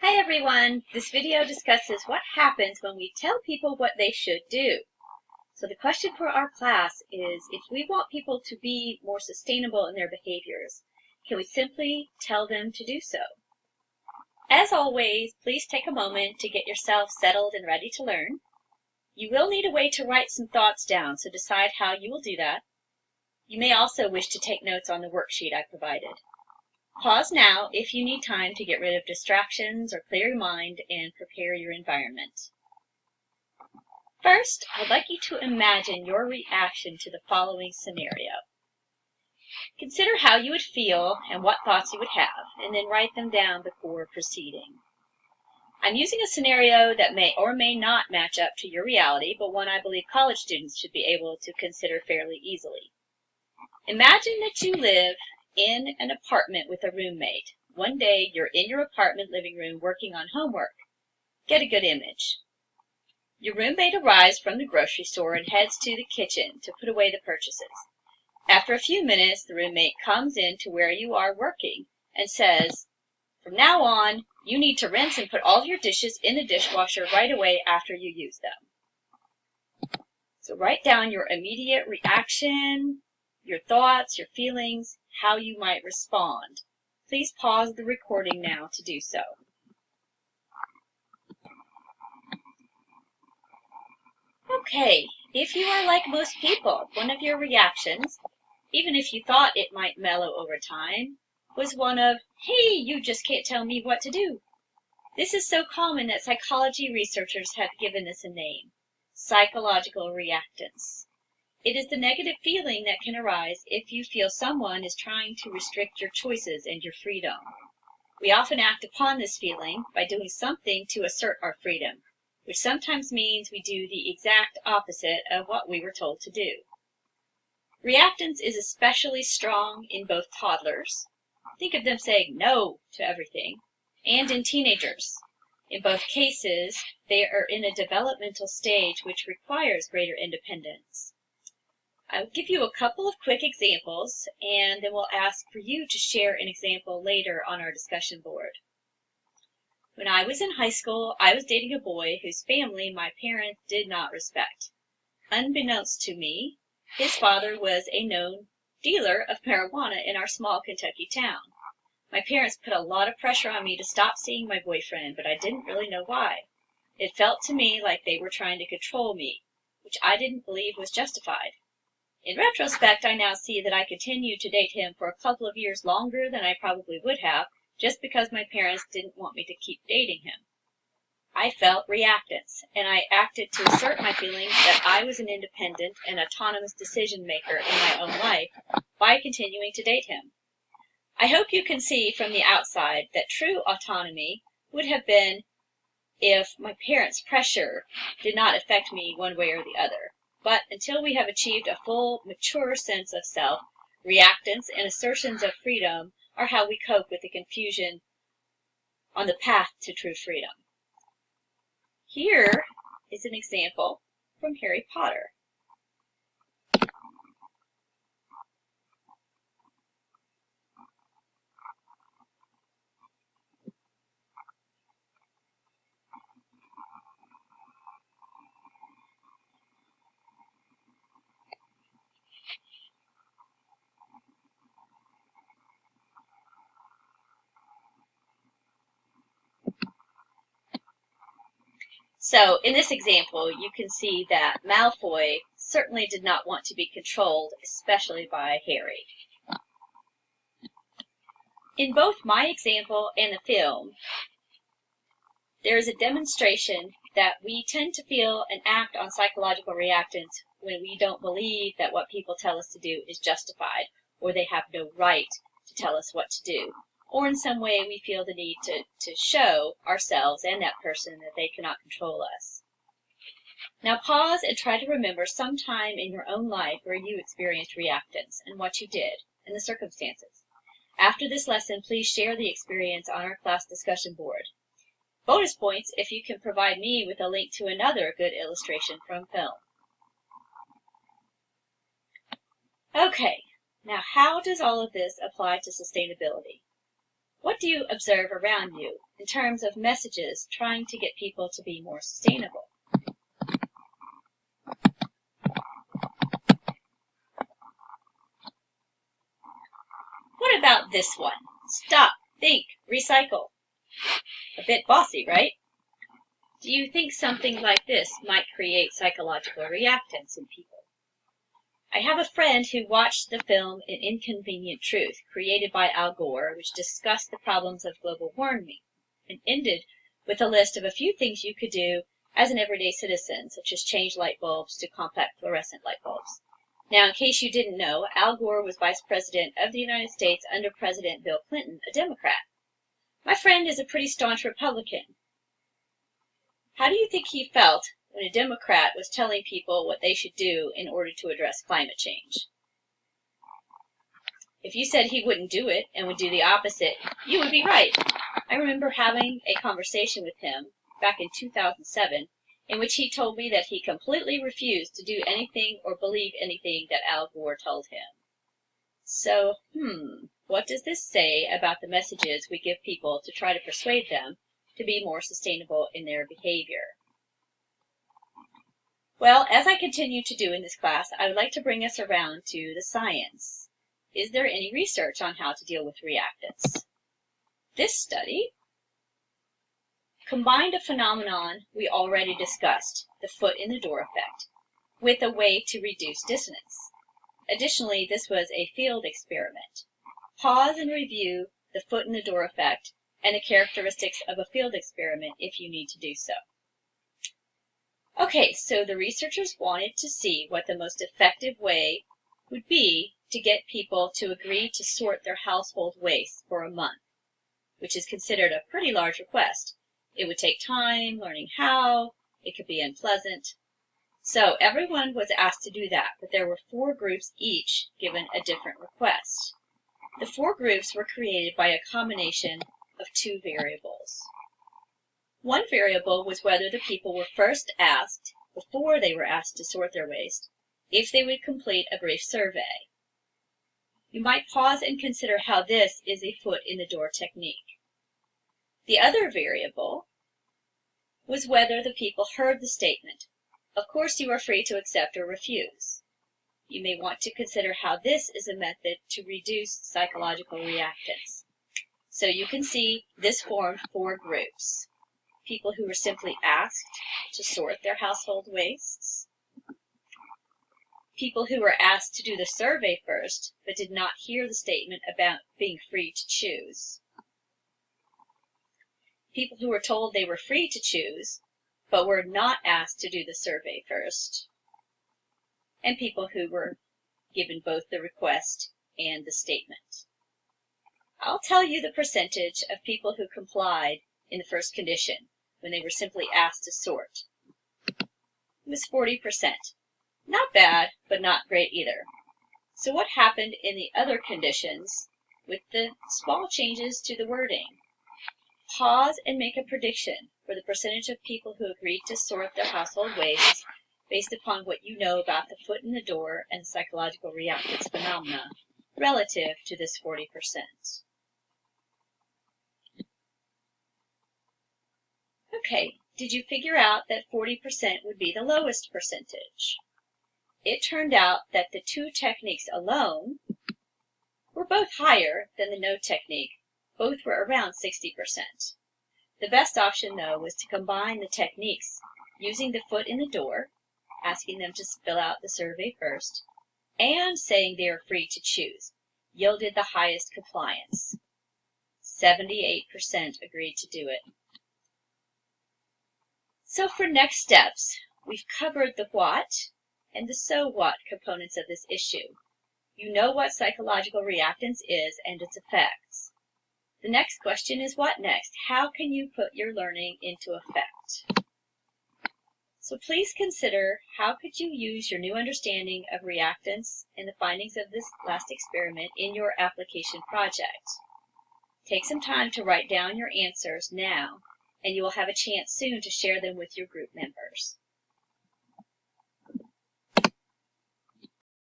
Hi everyone! This video discusses what happens when we tell people what they should do. So the question for our class is, if we want people to be more sustainable in their behaviors, can we simply tell them to do so? As always, please take a moment to get yourself settled and ready to learn. You will need a way to write some thoughts down, so decide how you will do that. You may also wish to take notes on the worksheet I provided. Pause now if you need time to get rid of distractions or clear your mind and prepare your environment. First, I'd like you to imagine your reaction to the following scenario. Consider how you would feel and what thoughts you would have, and then write them down before proceeding. I'm using a scenario that may or may not match up to your reality, but one I believe college students should be able to consider fairly easily. Imagine that you live in an apartment with a roommate. One day you're in your apartment living room working on homework. Get a good image. Your roommate arrives from the grocery store and heads to the kitchen to put away the purchases. After a few minutes, the roommate comes in to where you are working and says, "From now on, you need to rinse and put all your dishes in the dishwasher right away after you use them." So write down your immediate reaction, your thoughts, your feelings, how you might respond. Please pause the recording now to do so. Okay, if you are like most people, one of your reactions, even if you thought it might mellow over time, was one of, "Hey, you just can't tell me what to do." This is so common that psychology researchers have given this a name: psychological reactance. It is the negative feeling that can arise if you feel someone is trying to restrict your choices and your freedom. We often act upon this feeling by doing something to assert our freedom, which sometimes means we do the exact opposite of what we were told to do. Reactance is especially strong in both toddlers. Think of them saying no to everything, and in teenagers. In both cases, they are in a developmental stage which requires greater independence. I'll give you a couple of quick examples, and then we'll ask for you to share an example later on our discussion board. When I was in high school, I was dating a boy whose family my parents did not respect. Unbeknownst to me, his father was a known dealer of marijuana in our small Kentucky town. My parents put a lot of pressure on me to stop seeing my boyfriend, but I didn't really know why. It felt to me like they were trying to control me, which I didn't believe was justified. In retrospect, I now see that I continued to date him for a couple of years longer than I probably would have, just because my parents didn't want me to keep dating him. I felt reactance, and I acted to assert my feeling that I was an independent and autonomous decision maker in my own life by continuing to date him. I hope you can see from the outside that true autonomy would have been if my parents' pressure did not affect me one way or the other. But until we have achieved a full, mature sense of self, reactance and assertions of freedom are how we cope with the confusion on the path to true freedom. Here is an example from Harry Potter. So in this example, you can see that Malfoy certainly did not want to be controlled, especially by Harry. In both my example and the film, there is a demonstration that we tend to feel and act on psychological reactance when we don't believe that what people tell us to do is justified, or they have no right to tell us what to do, or in some way we feel the need to show ourselves and that person that they cannot control us. Now pause and try to remember some time in your own life where you experienced reactance and what you did and the circumstances. After this lesson, please share the experience on our class discussion board. Bonus points if you can provide me with a link to another good illustration from film. Okay, now how does all of this apply to sustainability? What do you observe around you in terms of messages trying to get people to be more sustainable? What about this one? Stop, think, recycle. A bit bossy, right? Do you think something like this might create psychological reactance in people? I have a friend who watched the film An Inconvenient Truth, created by Al Gore, which discussed the problems of global warming, and ended with a list of a few things you could do as an everyday citizen, such as change light bulbs to compact fluorescent light bulbs. Now, in case you didn't know, Al Gore was Vice President of the United States under President Bill Clinton, a Democrat. My friend is a pretty staunch Republican. How do you think he felt when a Democrat was telling people what they should do in order to address climate change? If you said he wouldn't do it and would do the opposite, you would be right. I remember having a conversation with him back in 2007 in which he told me that he completely refused to do anything or believe anything that Al Gore told him. So, what does this say about the messages we give people to try to persuade them to be more sustainable in their behavior? Well, as I continue to do in this class, I would like to bring us around to the science. Is there any research on how to deal with reactance? This study combined a phenomenon we already discussed, the foot in the door effect, with a way to reduce dissonance. Additionally, this was a field experiment. Pause and review the foot in the door effect and the characteristics of a field experiment if you need to do so. Okay, so the researchers wanted to see what the most effective way would be to get people to agree to sort their household waste for a month, which is considered a pretty large request. It would take time learning how, it could be unpleasant. So everyone was asked to do that, but there were 4 groups each given a different request. The 4 groups were created by a combination of 2 variables. One variable was whether the people were first asked, before they were asked to sort their waste, if they would complete a brief survey. You might pause and consider how this is a foot in the door technique. The other variable was whether the people heard the statement, "Of course you are free to accept or refuse." You may want to consider how this is a method to reduce psychological reactance. So you can see this formed 4 groups. People who were simply asked to sort their household wastes, people who were asked to do the survey first but did not hear the statement about being free to choose, people who were told they were free to choose but were not asked to do the survey first, and people who were given both the request and the statement. I'll tell you the percentage of people who complied in the first condition when they were simply asked to sort. It was 40%. Not bad, but not great either. So what happened in the other conditions with the small changes to the wording? Pause and make a prediction for the percentage of people who agreed to sort their household waste based upon what you know about the foot in the door and psychological reactance phenomena relative to this 40%. Okay, did you figure out that 40% would be the lowest percentage? It turned out that the 2 techniques alone were both higher than the no technique. Both were around 60%. The best option, though, was to combine the techniques using the foot in the door, asking them to fill out the survey first, and saying they are free to choose, yielded the highest compliance. 78% agreed to do it. So for next steps, we've covered the what and the so what components of this issue. You know what psychological reactance is and its effects. The next question is what next? How can you put your learning into effect? So please consider how could you use your new understanding of reactance and the findings of this last experiment in your application project. Take some time to write down your answers now, and you will have a chance soon to share them with your group members.